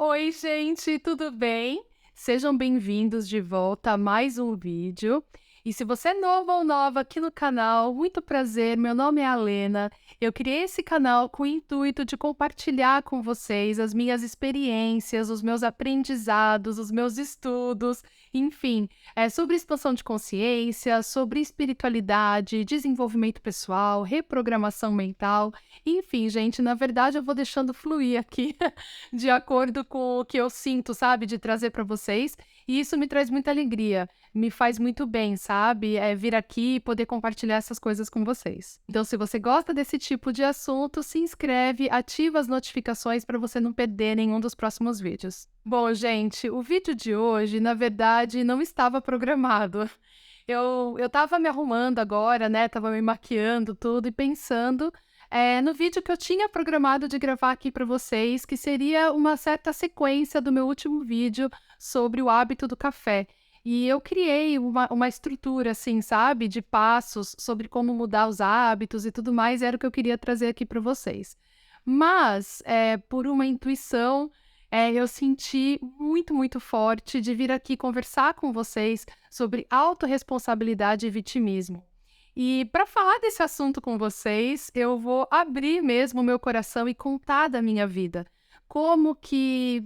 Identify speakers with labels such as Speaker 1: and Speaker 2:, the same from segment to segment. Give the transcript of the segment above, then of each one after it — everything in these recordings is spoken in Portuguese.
Speaker 1: Oi, gente, tudo bem? Sejam bem-vindos de volta a mais um vídeo. E se você é novo ou nova aqui no canal, muito prazer, meu nome é Alena. Eu criei esse canal com o intuito de compartilhar com vocês as minhas experiências, os meus aprendizados, os meus estudos, enfim, sobre expansão de consciência, sobre espiritualidade, desenvolvimento pessoal, reprogramação mental, enfim, gente, na verdade eu vou deixando fluir aqui de acordo com o que eu sinto, sabe, de trazer para vocês, e isso me traz muita alegria, me faz muito bem, sabe, vir aqui e poder compartilhar essas coisas com vocês. Então, se você gosta desse tipo de assunto, se inscreve, ativa as notificações para você não perder nenhum dos próximos vídeos. Bom, gente, o vídeo de hoje, na verdade, não estava programado. Eu estava me arrumando agora, né, estava me maquiando tudo e pensando no vídeo que eu tinha programado de gravar aqui para vocês, que seria uma certa sequência do meu último vídeo sobre o hábito do café. E eu criei uma estrutura, assim, sabe, de passos sobre como mudar os hábitos e tudo mais, era o que eu queria trazer aqui para vocês. Mas, por uma intuição, eu senti muito, muito forte de vir aqui conversar com vocês sobre autorresponsabilidade e vitimismo. E para falar desse assunto com vocês, eu vou abrir mesmo o meu coração e contar da minha vida. Como que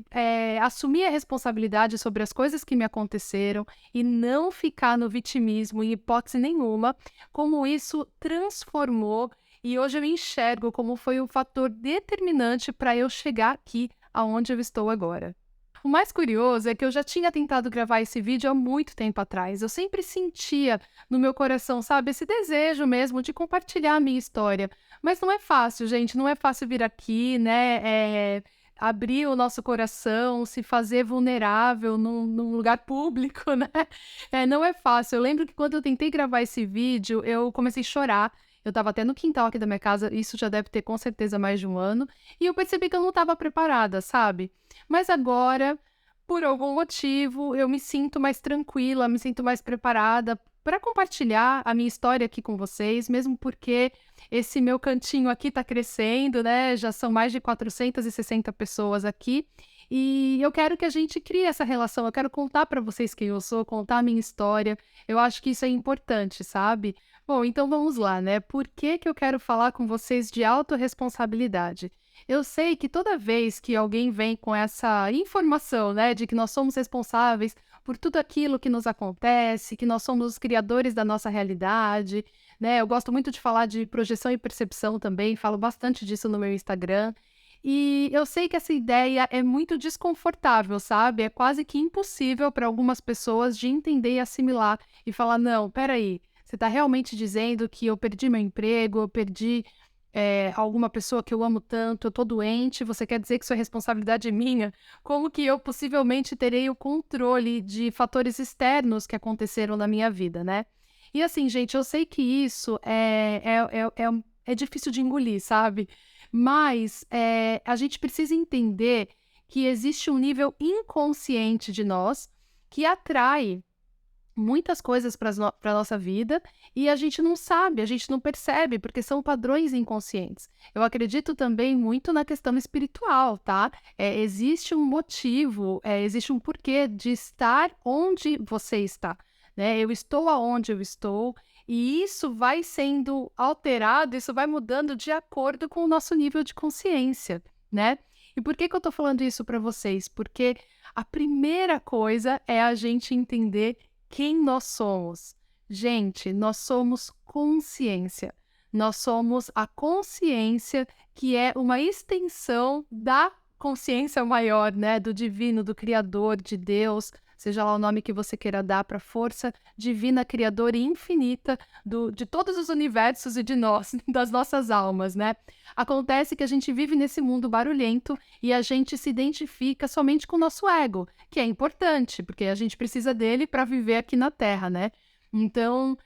Speaker 1: assumir a responsabilidade sobre as coisas que me aconteceram e não ficar no vitimismo em hipótese nenhuma, como isso transformou e hoje eu enxergo como foi um fator determinante para eu chegar aqui aonde eu estou agora. O mais curioso é que eu já tinha tentado gravar esse vídeo há muito tempo atrás. Eu sempre sentia no meu coração, sabe, esse desejo mesmo de compartilhar a minha história. Mas não é fácil, gente, não é fácil vir aqui, né, abrir o nosso coração, se fazer vulnerável num lugar público, né? Não é fácil. Eu lembro que quando eu tentei gravar esse vídeo, eu comecei a chorar. Eu estava até no quintal aqui da minha casa, isso já deve ter com certeza mais de um ano, e eu percebi que eu não estava preparada, sabe? Mas agora, por algum motivo, eu me sinto mais tranquila, me sinto mais preparada para compartilhar a minha história aqui com vocês, mesmo porque esse meu cantinho aqui está crescendo, né? Já são mais de 460 pessoas aqui. E eu quero que a gente crie essa relação. Eu quero contar para vocês quem eu sou, contar a minha história. Eu acho que isso é importante, sabe? Bom, então vamos lá, né? Por que que eu quero falar com vocês de autorresponsabilidade? Eu sei que toda vez que alguém vem com essa informação, né, de que nós somos responsáveis por tudo aquilo que nos acontece, que nós somos os criadores da nossa realidade, né? Eu gosto muito de falar de projeção e percepção também, falo bastante disso no meu Instagram. E eu sei que essa ideia é muito desconfortável, sabe? É quase que impossível para algumas pessoas de entender e assimilar e falar: não, peraí, você está realmente dizendo que eu perdi meu emprego, eu perdi alguma pessoa que eu amo tanto, eu tô doente, você quer dizer que isso é responsabilidade minha? Como que eu possivelmente terei o controle de fatores externos que aconteceram na minha vida, né? E assim, gente, eu sei que isso é difícil de engolir, sabe? Mas a gente precisa entender que existe um nível inconsciente de nós que atrai muitas coisas para a nossa vida e a gente não sabe, a gente não percebe, porque são padrões inconscientes. Eu acredito também muito na questão espiritual, tá? Existe um motivo, existe um porquê de estar onde você está, né? Eu estou aonde eu estou e isso vai sendo alterado, isso vai mudando de acordo com o nosso nível de consciência, né? E por que que eu tô falando isso para vocês? Porque a primeira coisa é a gente entender quem nós somos. Gente, nós somos consciência. Nós somos a consciência que é uma extensão da consciência maior, né? Do divino, do Criador, de Deus, seja lá o nome que você queira dar para a força divina, criadora e infinita de todos os universos e de nós, das nossas almas, né? Acontece que a gente vive nesse mundo barulhento e a gente se identifica somente com o nosso ego, que é importante, porque a gente precisa dele para viver aqui na Terra, né? Então,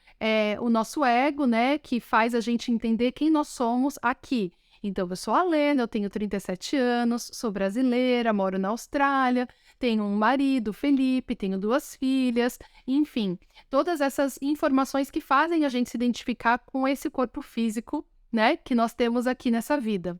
Speaker 1: o nosso ego, né, que faz a gente entender quem nós somos aqui. Então, eu sou a Lena, eu tenho 37 anos, sou brasileira, moro na Austrália, tenho um marido, Felipe, tenho 2 filhas, enfim, todas essas informações que fazem a gente se identificar com esse corpo físico, né, que nós temos aqui nessa vida.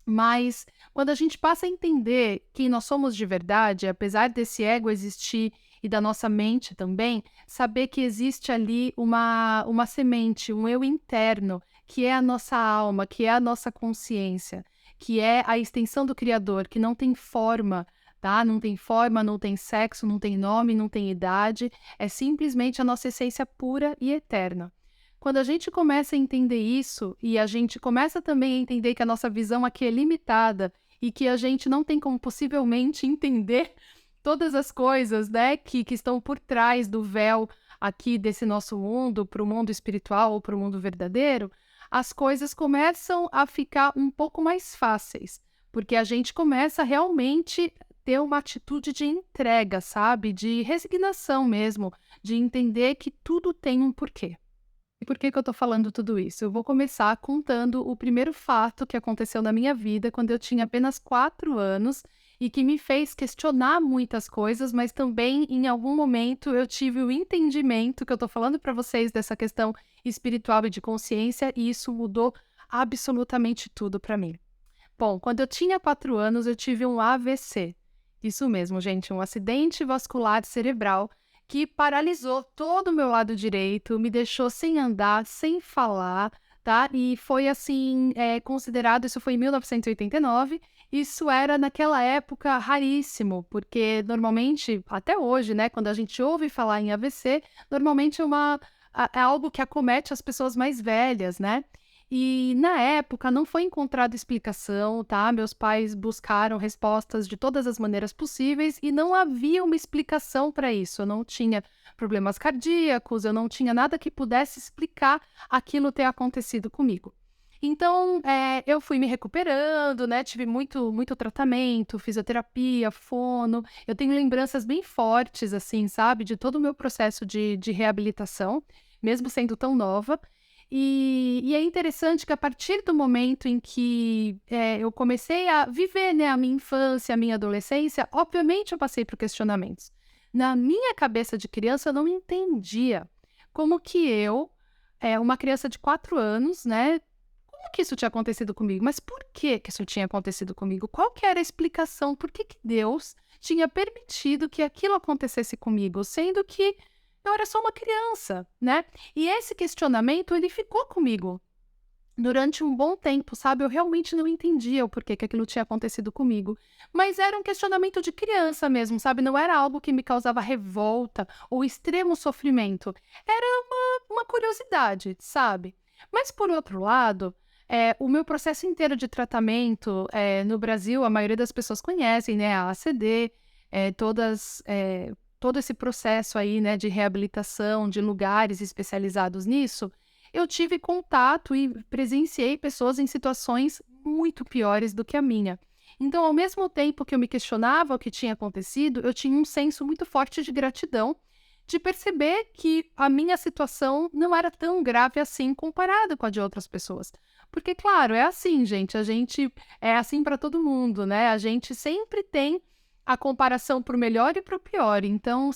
Speaker 1: Mas quando a gente passa a entender quem nós somos de verdade, apesar desse ego existir e da nossa mente também, saber que existe ali uma semente, um eu interno, que é a nossa alma, que é a nossa consciência, que é a extensão do Criador, que não tem forma, tá? Não tem forma, não tem sexo, não tem nome, não tem idade, é simplesmente a nossa essência pura e eterna. Quando a gente começa a entender isso e a gente começa também a entender que a nossa visão aqui é limitada e que a gente não tem como possivelmente entender todas as coisas, né, que estão por trás do véu aqui desse nosso mundo, para o mundo espiritual ou para o mundo verdadeiro, as coisas começam a ficar um pouco mais fáceis, porque a gente começa a realmente ter uma atitude de entrega, sabe? De resignação mesmo, de entender que tudo tem um porquê. E por que que eu tô falando tudo isso? Eu vou começar contando o primeiro fato que aconteceu na minha vida quando eu tinha apenas 4 anos e que me fez questionar muitas coisas, mas também em algum momento eu tive o entendimento que eu tô falando para vocês dessa questão espiritual e de consciência, e isso mudou absolutamente tudo para mim. Bom, quando eu tinha 4 anos, eu tive um AVC. Isso mesmo, gente, um acidente vascular cerebral que paralisou todo o meu lado direito, me deixou sem andar, sem falar, tá? E foi assim, considerado, isso foi em 1989, isso era naquela época raríssimo, porque normalmente, até hoje, né, quando a gente ouve falar em AVC, normalmente é algo que acomete as pessoas mais velhas, né? E na época não foi encontrada explicação, tá? Meus pais buscaram respostas de todas as maneiras possíveis e não havia uma explicação para isso. Eu não tinha problemas cardíacos, eu não tinha nada que pudesse explicar aquilo ter acontecido comigo. Então, eu fui me recuperando, né? Tive muito tratamento, fisioterapia, fono. Eu tenho lembranças bem fortes, assim, sabe? De todo o meu processo de reabilitação, mesmo sendo tão nova. E é interessante que a partir do momento em que eu comecei a viver, né, a minha infância, a minha adolescência, obviamente eu passei por questionamentos. Na minha cabeça de criança, eu não entendia como que eu, uma criança de 4 anos, né, como que isso tinha acontecido comigo? Mas por que que isso tinha acontecido comigo? Qual que era a explicação? Por que que Deus tinha permitido que aquilo acontecesse comigo, sendo que eu era só uma criança, né? E esse questionamento, ele ficou comigo durante um bom tempo, sabe? Eu realmente não entendia o porquê que aquilo tinha acontecido comigo. Mas era um questionamento de criança mesmo, sabe? Não era algo que me causava revolta ou extremo sofrimento. Era uma curiosidade, sabe? Mas, por outro lado, o meu processo inteiro de tratamento no Brasil, a maioria das pessoas conhecem, né? A ACD, todo esse processo aí, né, de reabilitação, de lugares especializados nisso, eu tive contato e presenciei pessoas em situações muito piores do que a minha. Então, ao mesmo tempo que eu me questionava o que tinha acontecido, eu tinha um senso muito forte de gratidão, de perceber que a minha situação não era tão grave assim comparado com a de outras pessoas. Porque, claro, é assim, gente, a gente é assim para todo mundo, né? A gente sempre tem a comparação para o melhor e para o pior. Então,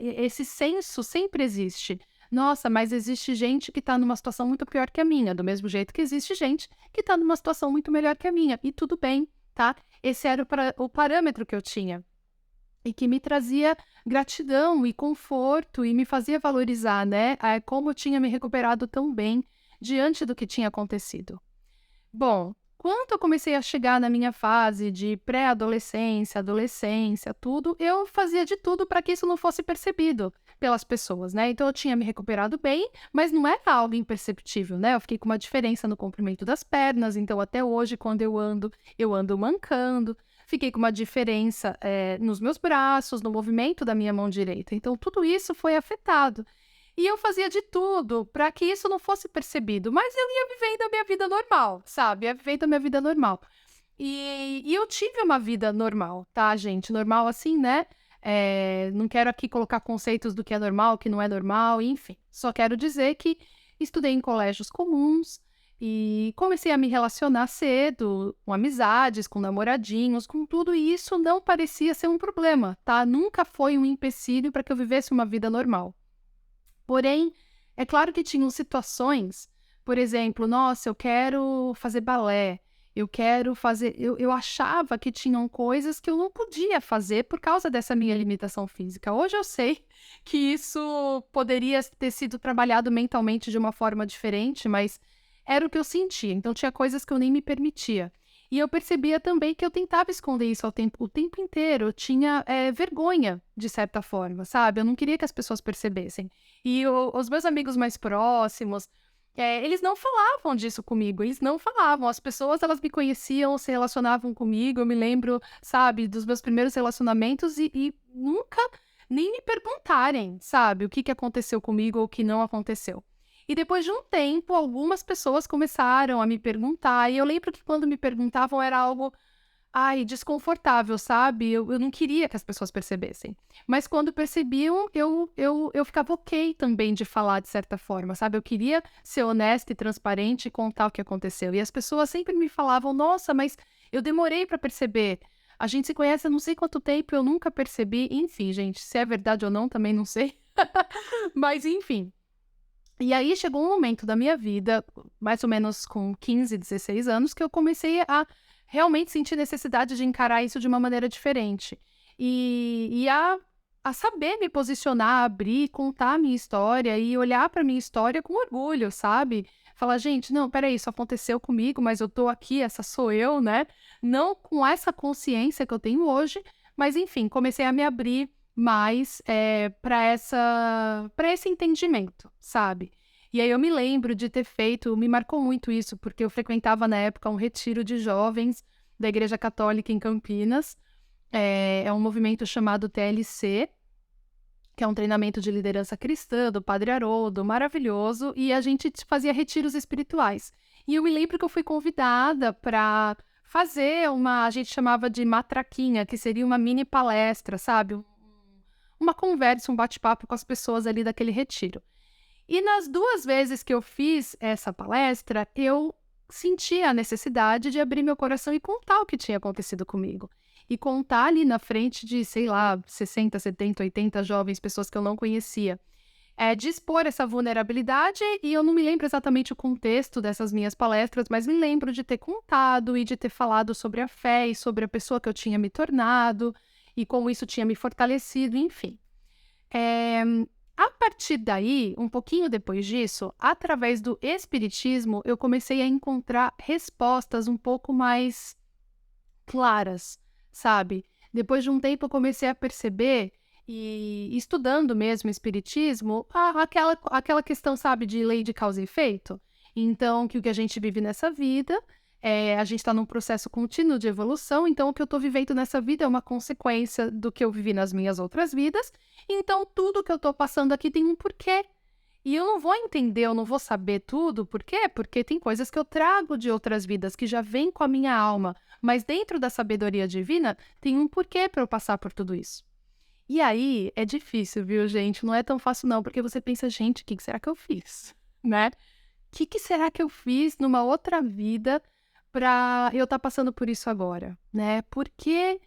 Speaker 1: esse senso sempre existe. Nossa, mas existe gente que está numa situação muito pior que a minha, do mesmo jeito que existe gente que está numa situação muito melhor que a minha. E tudo bem, tá? Esse era o parâmetro que eu tinha. E que me trazia gratidão e conforto e me fazia valorizar, né? Como eu tinha me recuperado tão bem diante do que tinha acontecido. Bom, quando eu comecei a chegar na minha fase de pré-adolescência, adolescência, tudo, eu fazia de tudo para que isso não fosse percebido pelas pessoas, né? Então eu tinha me recuperado bem, mas não era algo imperceptível, né? Eu fiquei com uma diferença no comprimento das pernas, então até hoje, quando eu ando mancando. Fiquei com uma diferença nos meus braços, no movimento da minha mão direita. Então tudo isso foi afetado. E eu fazia de tudo para que isso não fosse percebido, mas eu ia vivendo a minha vida normal, sabe? Ia vivendo a minha vida normal. E eu tive uma vida normal, tá, gente? Normal assim, né? Não quero aqui colocar conceitos do que é normal, o que não é normal, enfim. Só quero dizer que estudei em colégios comuns e comecei a me relacionar cedo, com amizades, com namoradinhos, com tudo, e isso não parecia ser um problema, tá? Nunca foi um empecilho para que eu vivesse uma vida normal. Porém, é claro que tinham situações, por exemplo, nossa, eu quero fazer balé, eu quero fazer. Eu achava que tinham coisas que eu não podia fazer por causa dessa minha limitação física. Hoje eu sei que isso poderia ter sido trabalhado mentalmente de uma forma diferente, mas era o que eu sentia. Então tinha coisas que eu nem me permitia. E eu percebia também que eu tentava esconder isso o tempo inteiro. Eu tinha vergonha, de certa forma, sabe? Eu não queria que as pessoas percebessem. E os meus amigos mais próximos, eles não falavam disso comigo, eles não falavam. As pessoas, elas me conheciam, se relacionavam comigo. Eu me lembro, sabe, dos meus primeiros relacionamentos e nunca nem me perguntarem, sabe, o que aconteceu comigo ou o que não aconteceu. E depois de um tempo, algumas pessoas começaram a me perguntar, e eu lembro que quando me perguntavam era algo, ai, desconfortável, sabe? Eu não queria que as pessoas percebessem. Mas quando percebiam, eu ficava ok também de falar de certa forma, sabe? Eu queria ser honesta e transparente e contar o que aconteceu. E as pessoas sempre me falavam, nossa, mas eu demorei para perceber. A gente se conhece há não sei quanto tempo, eu nunca percebi. Enfim, gente, se é verdade ou não, também não sei. Mas enfim. E aí chegou um momento da minha vida, mais ou menos com 15, 16 anos, que eu comecei a realmente sentir necessidade de encarar isso de uma maneira diferente. E a saber me posicionar, abrir, contar a minha história e olhar para a minha história com orgulho, sabe? Falar, gente, não, peraí, isso aconteceu comigo, mas eu tô aqui, essa sou eu, né? Não com essa consciência que eu tenho hoje, mas enfim, comecei a me abrir mais para esse entendimento, sabe? E aí eu me lembro de ter feito, me marcou muito isso, porque eu frequentava na época um retiro de jovens da Igreja Católica em Campinas. É um movimento chamado TLC, que é um treinamento de liderança cristã do Padre Haroldo, maravilhoso, e a gente fazia retiros espirituais. E eu me lembro que eu fui convidada para fazer a gente chamava de matraquinha, que seria uma mini palestra, sabe? Uma conversa, um bate-papo com as pessoas ali daquele retiro. E nas 2 vezes que eu fiz essa palestra, eu senti a necessidade de abrir meu coração e contar o que tinha acontecido comigo. E contar ali na frente de, sei lá, 60, 70, 80 jovens, pessoas que eu não conhecia. De expor essa vulnerabilidade, e eu não me lembro exatamente o contexto dessas minhas palestras, mas me lembro de ter contado e de ter falado sobre a fé e sobre a pessoa que eu tinha me tornado e como isso tinha me fortalecido, enfim. A partir daí, um pouquinho depois disso, através do espiritismo, eu comecei a encontrar respostas um pouco mais claras, sabe? Depois de um tempo eu comecei a perceber, e estudando mesmo espiritismo, aquela questão, sabe, de lei de causa e efeito. Então, que o que a gente vive nessa vida, a gente está num processo contínuo de evolução, então o que eu estou vivendo nessa vida é uma consequência do que eu vivi nas minhas outras vidas, então tudo que eu estou passando aqui tem um porquê. E eu não vou entender, eu não vou saber tudo, por quê? Porque tem coisas que eu trago de outras vidas que já vêm com a minha alma, mas dentro da sabedoria divina tem um porquê para eu passar por tudo isso. E aí é difícil, viu, gente? Não é tão fácil não, porque você pensa, gente, o que será que eu fiz? Né? O que será que eu fiz numa outra vida para eu estar passando por isso agora, né? Por que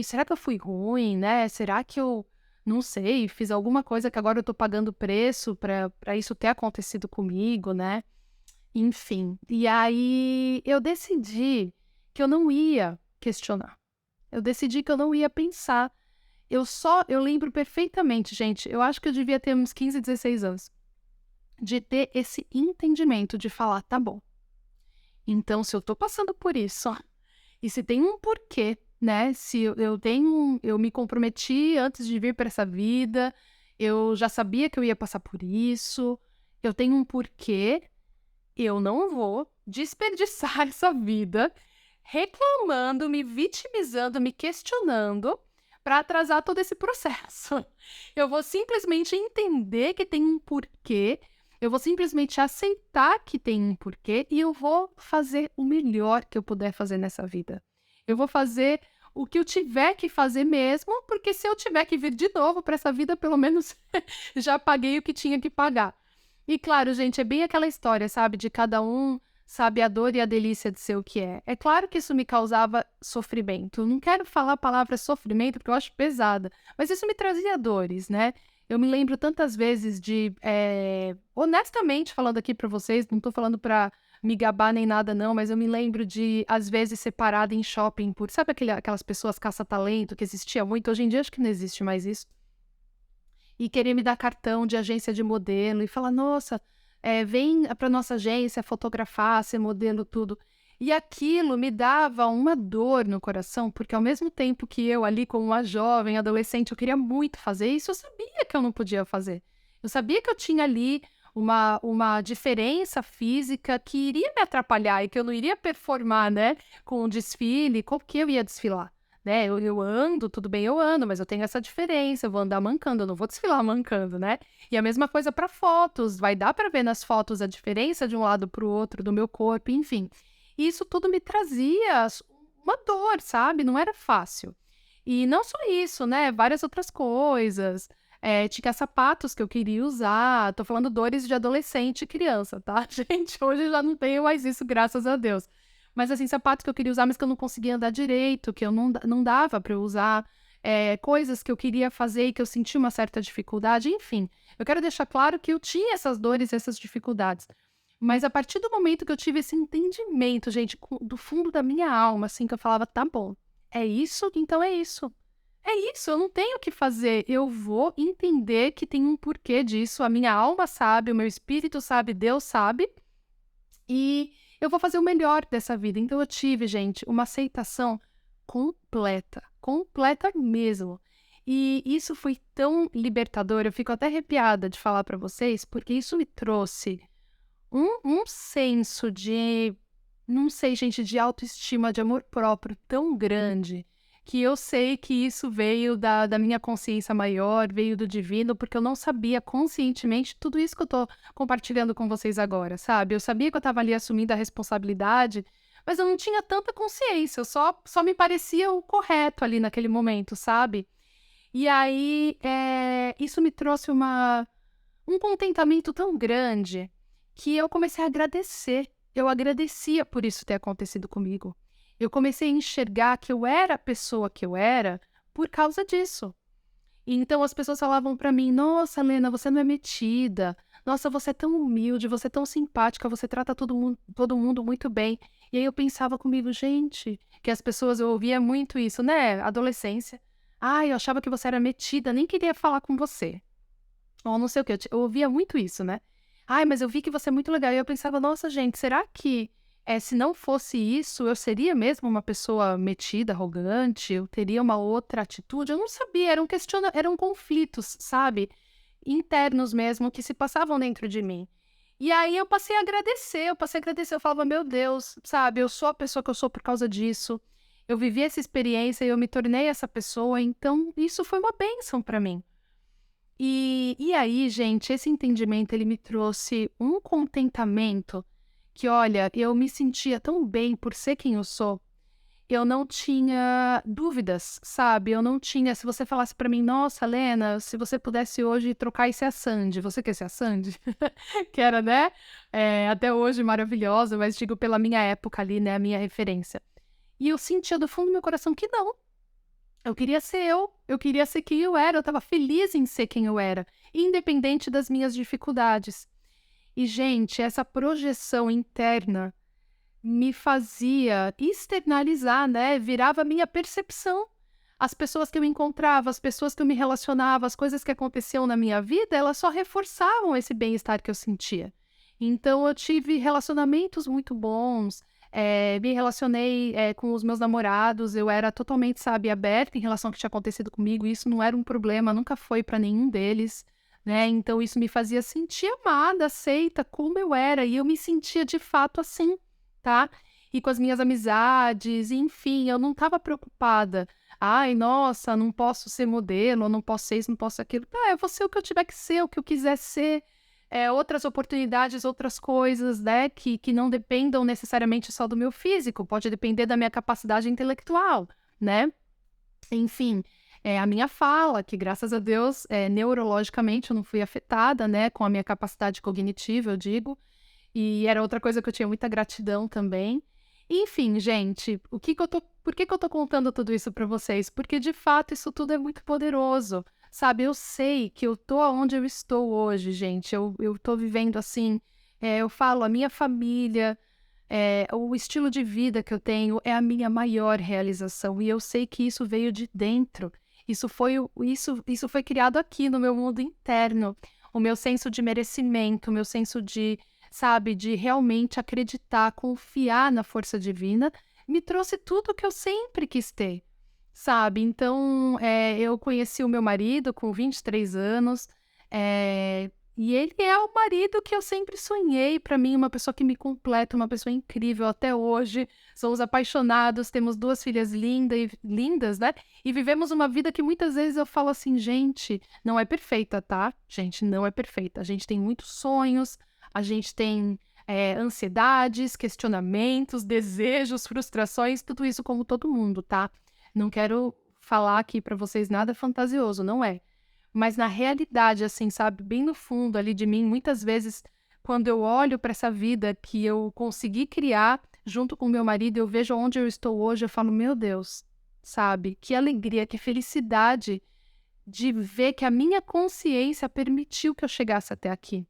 Speaker 1: será que eu fui ruim, né? Será que eu não sei, fiz alguma coisa que agora eu tô pagando preço para isso ter acontecido comigo, né? Enfim. E aí eu decidi que eu não ia questionar. Eu decidi que eu não ia pensar. Eu lembro perfeitamente, gente, eu acho que eu devia ter uns 15, 16 anos, de ter esse entendimento de falar, tá bom. Então, se eu tô passando por isso, e se tem um porquê, né? Se eu me comprometi antes de vir para essa vida, eu já sabia que eu ia passar por isso, eu tenho um porquê, eu não vou desperdiçar essa vida reclamando, me vitimizando, me questionando para atrasar todo esse processo. Eu vou simplesmente entender que tem um porquê, eu vou simplesmente aceitar que tem um porquê e eu vou fazer o melhor que eu puder fazer nessa vida. Eu vou fazer o que eu tiver que fazer mesmo, porque se eu tiver que vir de novo para essa vida, pelo menos já paguei o que tinha que pagar. E claro, gente, é bem aquela história, sabe? De cada um sabe a dor e a delícia de ser o que é. É claro que isso me causava sofrimento. Eu não quero falar a palavra sofrimento porque eu acho pesada, mas isso me trazia dores, né? Eu me lembro tantas vezes de, honestamente falando aqui para vocês, não tô falando para me gabar nem nada não, mas eu me lembro de, às vezes, ser parada em shopping por sabe aquelas pessoas caça-talento que existia muito? Hoje em dia acho que não existe mais isso. E querer me dar cartão de agência de modelo e falar: "Nossa, vem para nossa agência fotografar, ser modelo, tudo". E aquilo me dava uma dor no coração, porque ao mesmo tempo que eu ali como uma jovem, adolescente, eu queria muito fazer isso, eu sabia que eu não podia fazer. Eu sabia que eu tinha ali uma diferença física que iria me atrapalhar e que eu não iria performar, né, com o desfile, como que eu ia desfilar? Né, eu ando, tudo bem, eu ando, mas eu tenho essa diferença, eu vou andar mancando, eu não vou desfilar mancando, né. E a mesma coisa para fotos, vai dar para ver nas fotos a diferença de um lado para o outro do meu corpo, enfim. E isso tudo me trazia uma dor, sabe, não era fácil. E não só isso, né, várias outras coisas, tinha sapatos que eu queria usar, tô falando dores de adolescente e criança, tá, gente, hoje eu já não tenho mais isso, graças a Deus. Mas, assim, sapatos que eu queria usar, mas que eu não conseguia andar direito, que eu não dava para eu usar, coisas que eu queria fazer e que eu sentia uma certa dificuldade, enfim. Eu quero deixar claro que eu tinha essas dores, essas dificuldades. Mas a partir do momento que eu tive esse entendimento, gente, do fundo da minha alma, assim, que eu falava: "Tá bom, é isso, então é isso. É isso, eu não tenho o que fazer, eu vou entender que tem um porquê disso, a minha alma sabe, o meu espírito sabe, Deus sabe, e eu vou fazer o melhor dessa vida". Então eu tive, gente, uma aceitação completa, completa mesmo. E isso foi tão libertador, eu fico até arrepiada de falar para vocês, porque isso me trouxe um senso de, não sei, gente, de autoestima, de amor próprio tão grande, que eu sei que isso veio da minha consciência maior, veio do divino, porque eu não sabia conscientemente tudo isso que eu tô compartilhando com vocês agora, sabe? Eu sabia que eu estava ali assumindo a responsabilidade, mas eu não tinha tanta consciência, eu só me parecia o correto ali naquele momento, sabe? E aí, isso me trouxe um contentamento tão grande que eu comecei a agradecer. Eu agradecia por isso ter acontecido comigo. Eu comecei a enxergar que eu era a pessoa que eu era por causa disso. E então as pessoas falavam pra mim: "Nossa, Lena, você não é metida. Nossa, você é tão humilde, você é tão simpática, você trata todo mundo muito bem". E aí eu pensava comigo: "Gente", que as pessoas, eu ouvia muito isso, né, adolescência. "Ai, eu achava que você era metida, nem queria falar com você". Ou não sei o quê, eu ouvia muito isso, né. "Ai, mas eu vi que você é muito legal", e eu pensava: "Nossa, gente, será que, se não fosse isso, eu seria mesmo uma pessoa metida, arrogante? Eu teria uma outra atitude?". Eu não sabia, eram conflitos, sabe, internos mesmo, que se passavam dentro de mim. E aí eu passei a agradecer, eu falava: "Meu Deus, sabe, eu sou a pessoa que eu sou por causa disso, eu vivi essa experiência e eu me tornei essa pessoa, então isso foi uma bênção para mim". E aí, gente, esse entendimento ele me trouxe um contentamento que, olha, eu me sentia tão bem por ser quem eu sou, eu não tinha dúvidas, sabe? Eu não tinha. Se você falasse pra mim: "Nossa, Lena, se você pudesse hoje trocar e ser a Sandy, você quer ser a Sandy?" Que era, né, até hoje maravilhosa, mas digo pela minha época ali, né, a minha referência. E eu sentia do fundo do meu coração que não. Eu queria ser quem eu era, eu estava feliz em ser quem eu era, independente das minhas dificuldades. E, gente, essa projeção interna me fazia externalizar, né, virava a minha percepção. As pessoas que eu encontrava, as pessoas que eu me relacionava, as coisas que aconteciam na minha vida, elas só reforçavam esse bem-estar que eu sentia. Então eu tive relacionamentos muito bons, me relacionei, com os meus namorados, eu era totalmente, sabe, aberta em relação ao que tinha acontecido comigo, e isso não era um problema, nunca foi para nenhum deles, né, então isso me fazia sentir amada, aceita, como eu era, e eu me sentia de fato assim, tá. E com as minhas amizades, enfim, eu não estava preocupada: "Ai, nossa, não posso ser modelo, eu não posso ser isso, não posso ser aquilo". Tá, eu vou ser o que eu tiver que ser, o que eu quiser ser. Outras oportunidades, outras coisas, né, que não dependam necessariamente só do meu físico, pode depender da minha capacidade intelectual, né. Enfim, a minha fala, que graças a Deus, neurologicamente eu não fui afetada, né, com a minha capacidade cognitiva, eu digo, e era outra coisa que eu tinha muita gratidão também. Enfim, gente, o que que eu tô por que que eu tô contando tudo isso pra vocês? Porque de fato isso tudo é muito poderoso, sabe. Eu sei que eu tô aonde eu estou hoje, gente, eu tô vivendo assim, eu falo, a minha família, O estilo de vida que eu tenho é a minha maior realização e eu sei que isso veio de dentro. Isso foi criado aqui no meu mundo interno. O meu senso de merecimento, o meu senso de, sabe, de realmente acreditar, confiar na força divina, me trouxe tudo que eu sempre quis ter, sabe? Então, eu conheci o meu marido com 23 anos, e ele é o marido que eu sempre sonhei para mim, uma pessoa que me completa, uma pessoa incrível até hoje. Somos apaixonados, temos 2 filhas lindas, né? E vivemos uma vida que muitas vezes eu falo assim, gente, não é perfeita, tá? Gente, não é perfeita. A gente tem muitos sonhos, a gente tem ansiedades, questionamentos, desejos, frustrações, tudo isso como todo mundo, tá? Não quero falar aqui para vocês nada fantasioso, não é. Mas na realidade, assim, sabe, bem no fundo ali de mim, muitas vezes, quando eu olho para essa vida que eu consegui criar junto com meu marido, eu vejo onde eu estou hoje, eu falo, meu Deus, sabe, que alegria, que felicidade de ver que a minha consciência permitiu que eu chegasse até aqui.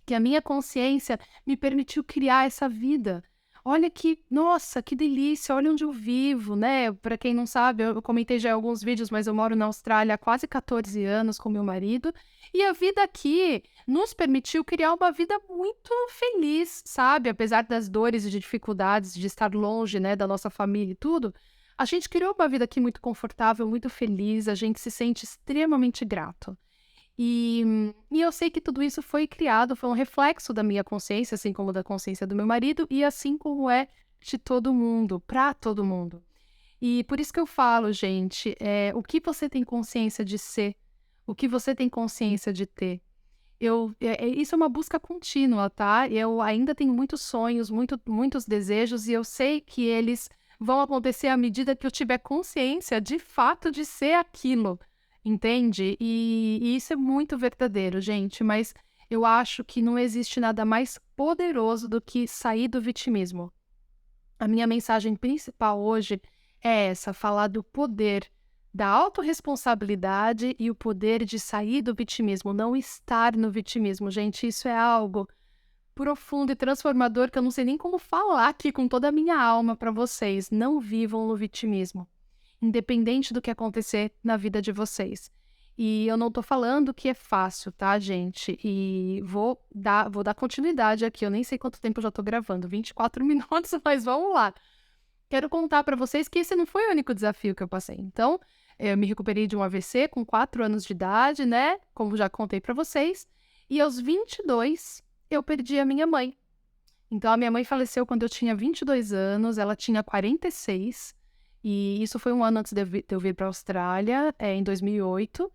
Speaker 1: Que a minha consciência me permitiu criar essa vida. Olha que, nossa, que delícia, olha onde eu vivo, né? Para quem não sabe, eu comentei já em alguns vídeos, mas eu moro na Austrália há quase 14 anos com meu marido, e a vida aqui nos permitiu criar uma vida muito feliz, sabe? Apesar das dores e de dificuldades de estar longe, né, da nossa família e tudo, a gente criou uma vida aqui muito confortável, muito feliz, a gente se sente extremamente grato. E eu sei que tudo isso foi criado, foi um reflexo da minha consciência, assim como da consciência do meu marido, e assim como é de todo mundo, para todo mundo. E por isso que eu falo, gente, o que você tem consciência de ser, o que você tem consciência de ter. Isso é uma busca contínua, tá? Eu ainda tenho muitos sonhos, muitos desejos, e eu sei que eles vão acontecer à medida que eu tiver consciência de fato de ser aquilo. Entende? E isso é muito verdadeiro, gente, mas eu acho que não existe nada mais poderoso do que sair do vitimismo. A minha mensagem principal hoje é essa, falar do poder da autorresponsabilidade e o poder de sair do vitimismo, não estar no vitimismo. Gente, isso é algo profundo e transformador que eu não sei nem como falar aqui com toda a minha alma para vocês. Não vivam no vitimismo, independente do que acontecer na vida de vocês. E eu não tô falando que é fácil, tá, gente? E vou dar continuidade aqui. Eu nem sei quanto tempo eu já tô gravando, 24 minutos, mas vamos lá. Quero contar para vocês que esse não foi o único desafio que eu passei. Então, eu me recuperei de um AVC com 4 anos de idade, né? Como já contei para vocês. E aos 22, eu perdi a minha mãe. Então, a minha mãe faleceu quando eu tinha 22 anos, ela tinha 46. E isso foi um ano antes de eu vir para a Austrália, em 2008.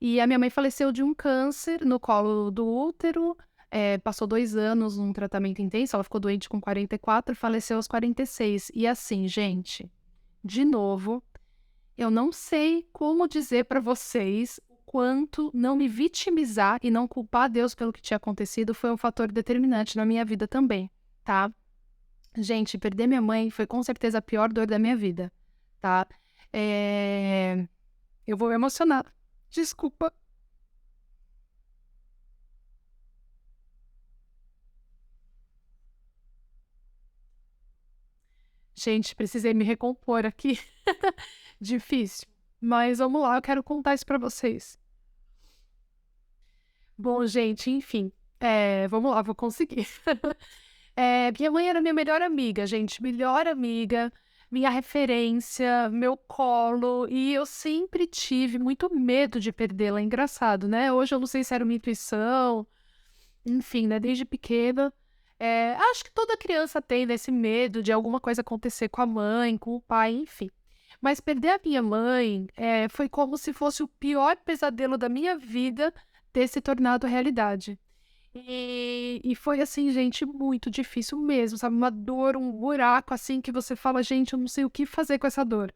Speaker 1: E a minha mãe faleceu de um câncer no colo do útero, passou 2 anos num tratamento intenso, ela ficou doente com 44 e faleceu aos 46. E assim, gente, de novo, eu não sei como dizer para vocês o quanto não me vitimizar e não culpar Deus pelo que tinha acontecido foi um fator determinante na minha vida também, tá? Gente, perder minha mãe foi com certeza a pior dor da minha vida, tá? Eu vou me emocionar. Desculpa. Gente, precisei me recompor aqui. Difícil. Mas vamos lá, eu quero contar isso pra vocês. Bom, gente, enfim. Vamos lá, vou conseguir. Minha mãe era minha melhor amiga, gente. Melhor amiga, minha referência, meu colo. E eu sempre tive muito medo de perdê-la. É engraçado, né? Hoje eu não sei se era uma intuição. Enfim, né? Desde pequena. Acho que toda criança tem, né, esse medo de alguma coisa acontecer com a mãe, com o pai, enfim. Mas perder a minha mãe foi como se fosse o pior pesadelo da minha vida ter se tornado realidade. E foi assim, gente, muito difícil mesmo, sabe? Uma dor, um buraco assim que você fala, gente, eu não sei o que fazer com essa dor.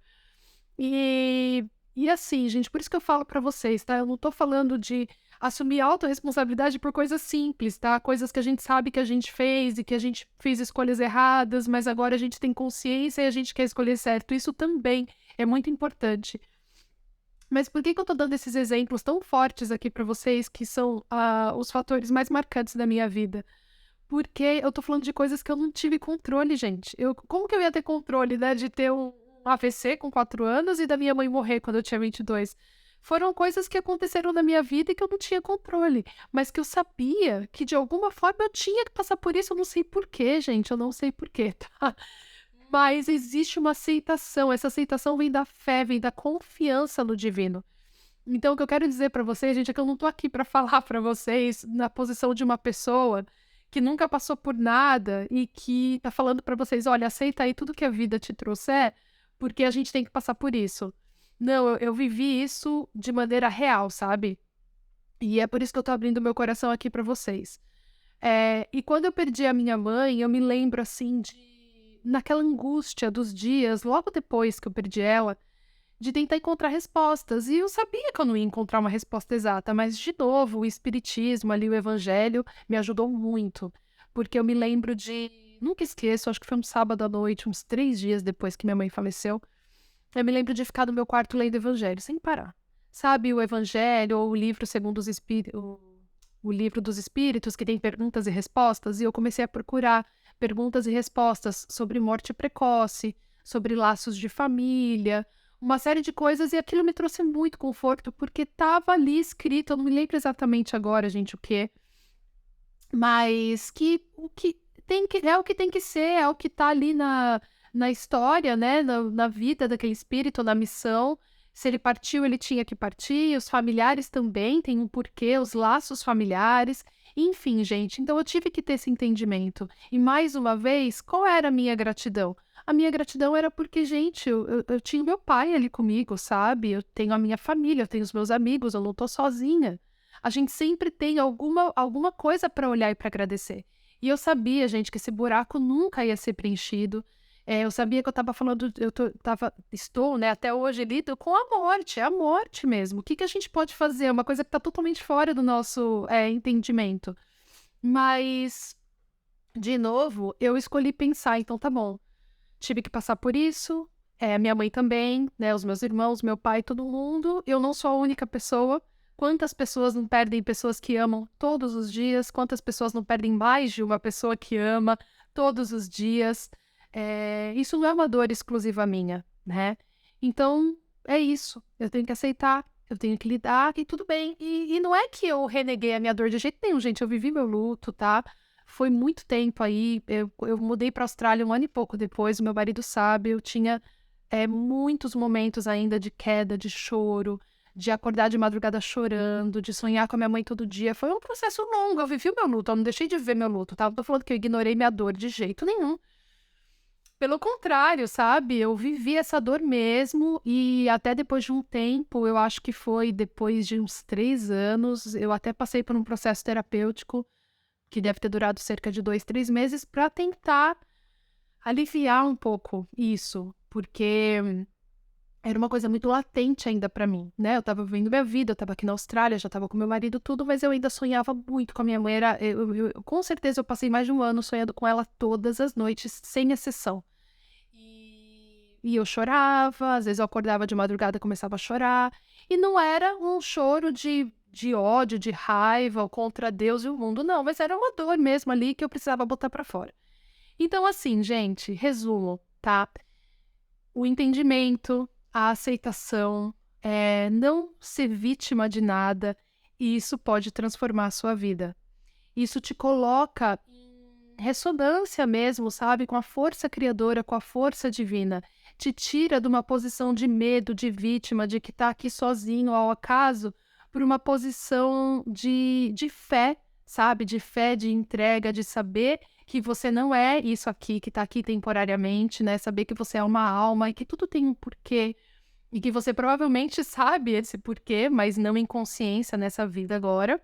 Speaker 1: E, e assim, gente, por isso que eu falo pra vocês, tá? Eu não tô falando de assumir autorresponsabilidade por coisas simples, tá? Coisas que a gente sabe que a gente fez e que a gente fez escolhas erradas, mas agora a gente tem consciência e a gente quer escolher certo. Isso também é muito importante. Mas por que que eu tô dando esses exemplos tão fortes aqui pra vocês, que são os fatores mais marcantes da minha vida? porque eu tô falando de coisas que eu não tive controle, gente. Como que eu ia ter controle, né, de ter um AVC com 4 anos e da minha mãe morrer quando eu tinha 22? Foram coisas que aconteceram na minha vida e que eu não tinha controle, mas que eu sabia que de alguma forma eu tinha que passar por isso, eu não sei porquê, gente, eu não sei porquê, tá? Mas existe uma aceitação, essa aceitação vem da fé, vem da confiança no divino. Então, o que eu quero dizer pra vocês, gente, é que eu não tô aqui pra falar pra vocês na posição de uma pessoa que nunca passou por nada e que tá falando pra vocês: "Olha, aceita aí tudo que a vida te trouxer, porque a gente tem que passar por isso". Não, eu vivi isso de maneira real, sabe? E é por isso que eu tô abrindo meu coração aqui pra vocês. E quando eu perdi a minha mãe, eu me lembro, assim, de naquela angústia dos dias, logo depois que eu perdi ela, de tentar encontrar respostas. E eu sabia que eu não ia encontrar uma resposta exata, mas, de novo, o espiritismo ali, o evangelho, me ajudou muito. Porque eu me lembro de nunca esqueço, acho que foi um sábado à noite, uns 3 dias depois que minha mãe faleceu, eu me lembro de ficar no meu quarto lendo evangelho, sem parar. Sabe, o evangelho ou o livro segundo os espíritos, o livro dos espíritos, que tem perguntas e respostas, e eu comecei a procurar perguntas e respostas sobre morte precoce, sobre laços de família, uma série de coisas, e aquilo me trouxe muito conforto, porque estava ali escrito, eu não me lembro exatamente agora, gente, o que, mas que o que tem que é o que tem que ser, é o que tá ali na história, né, na vida daquele espírito, na missão. Se ele partiu, ele tinha que partir, os familiares também têm um porquê, os laços familiares, enfim, gente. Então eu tive que ter esse entendimento. E mais uma vez, qual era a minha gratidão? A minha gratidão era porque, gente, eu tinha o meu pai ali comigo, sabe? Eu tenho a minha família, eu tenho os meus amigos, eu não tô sozinha. A gente sempre tem alguma coisa para olhar e para agradecer. E eu sabia, gente, que esse buraco nunca ia ser preenchido. Eu sabia que eu estava falando, estou, né, até hoje lido com a morte, é a morte mesmo. O que que a gente pode fazer? É uma coisa que está totalmente fora do nosso entendimento. Mas, de novo, eu escolhi pensar, então tá bom, tive que passar por isso, minha mãe também, né, os meus irmãos, meu pai, todo mundo. Eu não sou a única pessoa. Quantas pessoas não perdem pessoas que amam todos os dias? Quantas pessoas não perdem mais de uma pessoa que ama todos os dias? Isso não é uma dor exclusiva minha, né? Então, é isso. Eu tenho que aceitar, eu tenho que lidar e tudo bem. E não é que eu reneguei a minha dor de jeito nenhum, gente. Eu vivi meu luto, tá? Foi muito tempo aí. Eu mudei para a Austrália 1 ano e pouco depois, o meu marido sabe. Eu tinha muitos momentos ainda de queda, de choro, de acordar de madrugada chorando, de sonhar com a minha mãe todo dia. Foi um processo longo. Eu vivi o meu luto, eu não deixei de viver meu luto, tá? Não tô falando que eu ignorei minha dor de jeito nenhum. Pelo contrário, sabe, eu vivi essa dor mesmo e até depois de um tempo, eu acho que foi depois de uns 3 anos, eu até passei por um processo terapêutico, que deve ter durado cerca de 2, 3 meses, para tentar aliviar um pouco isso, porque era uma coisa muito latente ainda para mim, né, eu estava vivendo minha vida, eu estava aqui na Austrália, já estava com meu marido, tudo, mas eu ainda sonhava muito com a minha mãe, com certeza eu passei mais de 1 ano sonhando com ela todas as noites, sem exceção. E eu chorava, às vezes eu acordava de madrugada e começava a chorar, e não era um choro de ódio, de raiva contra Deus e o mundo, não, mas era uma dor mesmo ali que eu precisava botar pra fora. Então, assim, gente, resumo, tá? O entendimento, a aceitação, não ser vítima de nada, e isso pode transformar a sua vida. Isso te coloca em ressonância mesmo, sabe, com a força criadora, com a força divina. Te tira de uma posição de medo, de vítima, de que tá aqui sozinho ao acaso, para uma posição de fé, sabe, de fé, de entrega, de saber que você não é isso aqui, que tá aqui temporariamente, né, saber que você é uma alma e que tudo tem um porquê, e que você provavelmente sabe esse porquê, mas não em consciência nessa vida agora.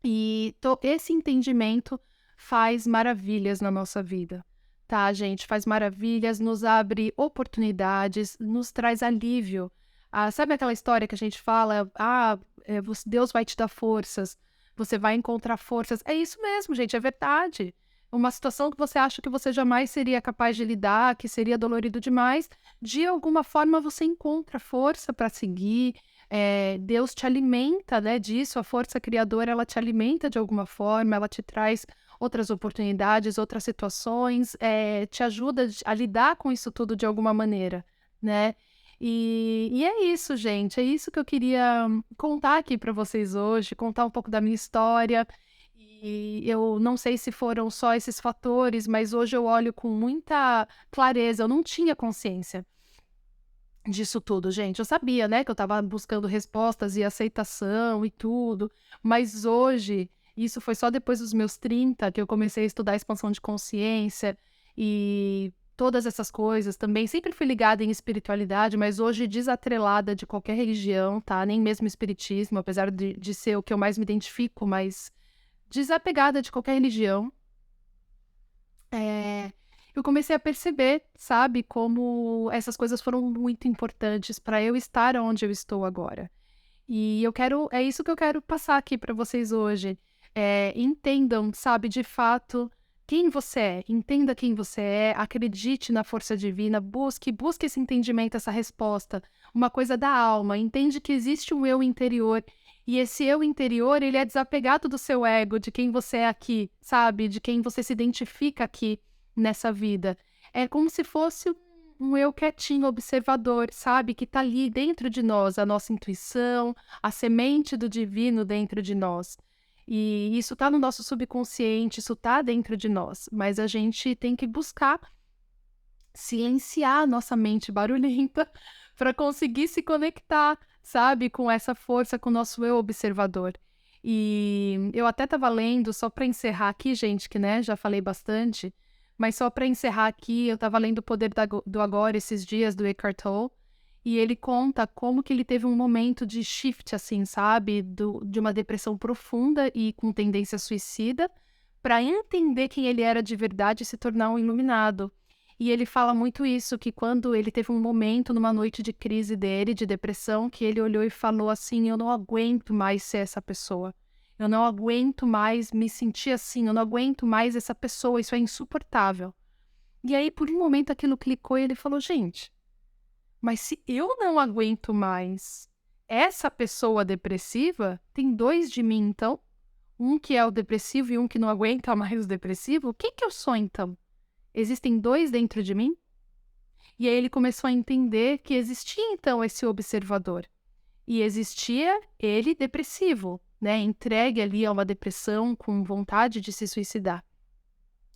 Speaker 1: E esse entendimento faz maravilhas na nossa vida, tá, gente? Faz maravilhas, nos abre oportunidades, nos traz alívio. Sabe aquela história que a gente fala, Deus vai te dar forças, você vai encontrar forças. É isso mesmo, gente, é verdade. Uma situação que você acha que você jamais seria capaz de lidar, que seria dolorido demais, de alguma forma você encontra força para seguir. Deus te alimenta, né, disso, a força criadora, ela te alimenta de alguma forma, ela te traz outras oportunidades, outras situações, te ajuda a lidar com isso tudo de alguma maneira, né. E é isso, gente, é isso que eu queria contar aqui para vocês hoje, contar um pouco da minha história. E eu não sei se foram só esses fatores, mas hoje eu olho com muita clareza. Eu não tinha consciência disso tudo, gente. Eu sabia, né, que eu estava buscando respostas e aceitação e tudo, mas hoje, isso foi só depois dos meus 30 que eu comecei a estudar expansão de consciência e todas essas coisas também. Sempre fui ligada em espiritualidade, mas hoje desatrelada de qualquer religião, tá? Nem mesmo espiritismo, apesar de ser o que eu mais me identifico, mas desapegada de qualquer religião. Eh, eu comecei a perceber, sabe, como essas coisas foram muito importantes para eu estar onde eu estou agora. E é isso que eu quero passar aqui para vocês hoje. Entendam, sabe, de fato, quem você é. Entenda quem você é, acredite na força divina, busque esse entendimento, essa resposta. Uma coisa da alma, entende que existe um eu interior. E esse eu interior, ele é desapegado do seu ego, de quem você é aqui, sabe? De quem você se identifica aqui nessa vida. É como se fosse um eu quietinho, observador, sabe? Que tá ali dentro de nós, a nossa intuição, a semente do divino dentro de nós. E isso tá no nosso subconsciente, isso tá dentro de nós, mas a gente tem que buscar silenciar a nossa mente barulhenta para conseguir se conectar, sabe, com essa força, com o nosso eu observador. E eu até estava lendo, só para encerrar aqui, gente, que, né, já falei bastante, mas só para encerrar aqui, eu estava lendo O Poder do Agora esses dias, do Eckhart Tolle, e ele conta como que ele teve um momento de shift, assim, sabe, de uma depressão profunda e com tendência suicida, para entender quem ele era de verdade e se tornar um iluminado. E ele fala muito isso, que quando ele teve um momento numa noite de crise dele, de depressão, que ele olhou e falou assim: eu não aguento mais ser essa pessoa. Eu não aguento mais me sentir assim, eu não aguento mais essa pessoa, isso é insuportável. E aí, por um momento, aquilo clicou e ele falou: gente, mas se eu não aguento mais essa pessoa depressiva, tem dois de mim, então? Um que é o depressivo e um que não aguenta mais o depressivo? O que que eu sou, então? Existem dois dentro de mim? E aí ele começou a entender que existia então esse observador. E existia ele depressivo, né? Entregue ali a uma depressão com vontade de se suicidar.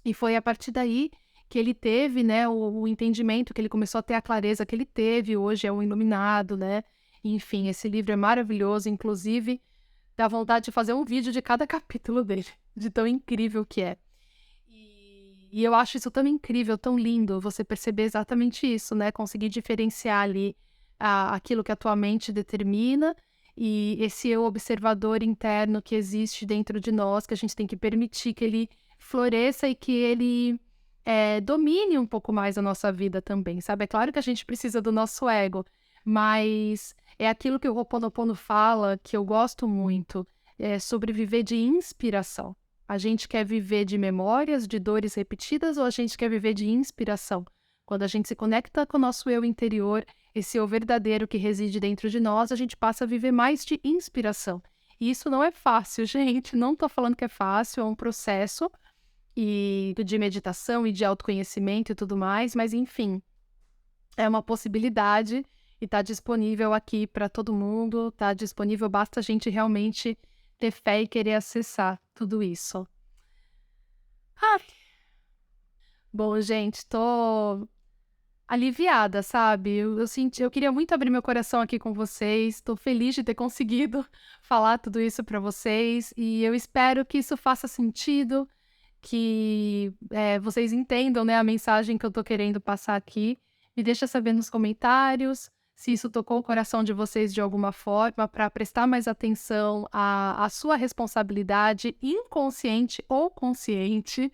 Speaker 1: E foi a partir daí que ele teve, né, o entendimento, que ele começou a ter a clareza que ele teve, hoje é um iluminado, né? Enfim, esse livro é maravilhoso, inclusive dá vontade de fazer um vídeo de cada capítulo dele, de tão incrível que é. E eu acho isso tão incrível, tão lindo, você perceber exatamente isso, né? Conseguir diferenciar ali aquilo que a tua mente determina e esse eu observador interno que existe dentro de nós, que a gente tem que permitir que ele floresça e que ele domine um pouco mais a nossa vida também, sabe? É claro que a gente precisa do nosso ego, mas é aquilo que o Ho'oponopono fala, que eu gosto muito, é sobre viver de inspiração. A gente quer viver de memórias, de dores repetidas, ou a gente quer viver de inspiração? Quando a gente se conecta com o nosso eu interior, esse eu verdadeiro que reside dentro de nós, a gente passa a viver mais de inspiração. E isso não é fácil, gente. Não estou falando que é fácil, é um processo de meditação e de autoconhecimento e tudo mais, mas enfim, é uma possibilidade e está disponível aqui para todo mundo, está disponível, basta a gente realmente ter fé e querer acessar tudo isso. Ah, bom, gente, tô aliviada, sabe? Eu queria muito abrir meu coração aqui com vocês. Tô feliz de ter conseguido falar tudo isso para vocês e eu espero que isso faça sentido, que vocês entendam, né, a mensagem que eu tô querendo passar aqui. Me deixa saber nos comentários se isso tocou o coração de vocês de alguma forma, para prestar mais atenção à sua responsabilidade inconsciente ou consciente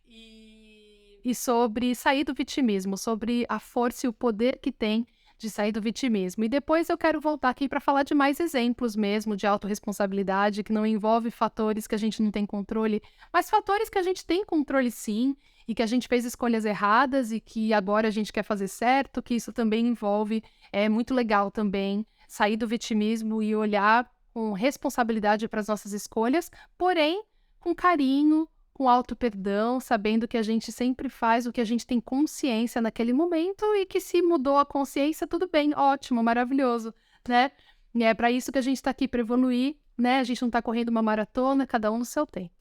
Speaker 1: e sobre sair do vitimismo, sobre a força e o poder que tem de sair do vitimismo. E depois eu quero voltar aqui para falar de mais exemplos mesmo de autorresponsabilidade, que não envolve fatores que a gente não tem controle, mas fatores que a gente tem controle sim, e que a gente fez escolhas erradas e que agora a gente quer fazer certo, que isso também envolve, é muito legal também sair do vitimismo e olhar com responsabilidade para as nossas escolhas, porém com carinho, com auto-perdão, sabendo que a gente sempre faz o que a gente tem consciência naquele momento e que se mudou a consciência, tudo bem, ótimo, maravilhoso, né? E é para isso que a gente está aqui, para evoluir, né? A gente não está correndo uma maratona, cada um no seu tempo.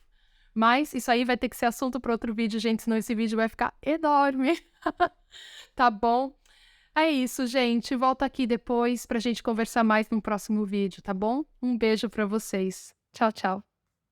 Speaker 1: Mas isso aí vai ter que ser assunto para outro vídeo, gente, senão esse vídeo vai ficar enorme. Tá bom? É isso, gente. Volta aqui depois pra gente conversar mais no próximo vídeo, tá bom? Um beijo pra vocês. Tchau, tchau.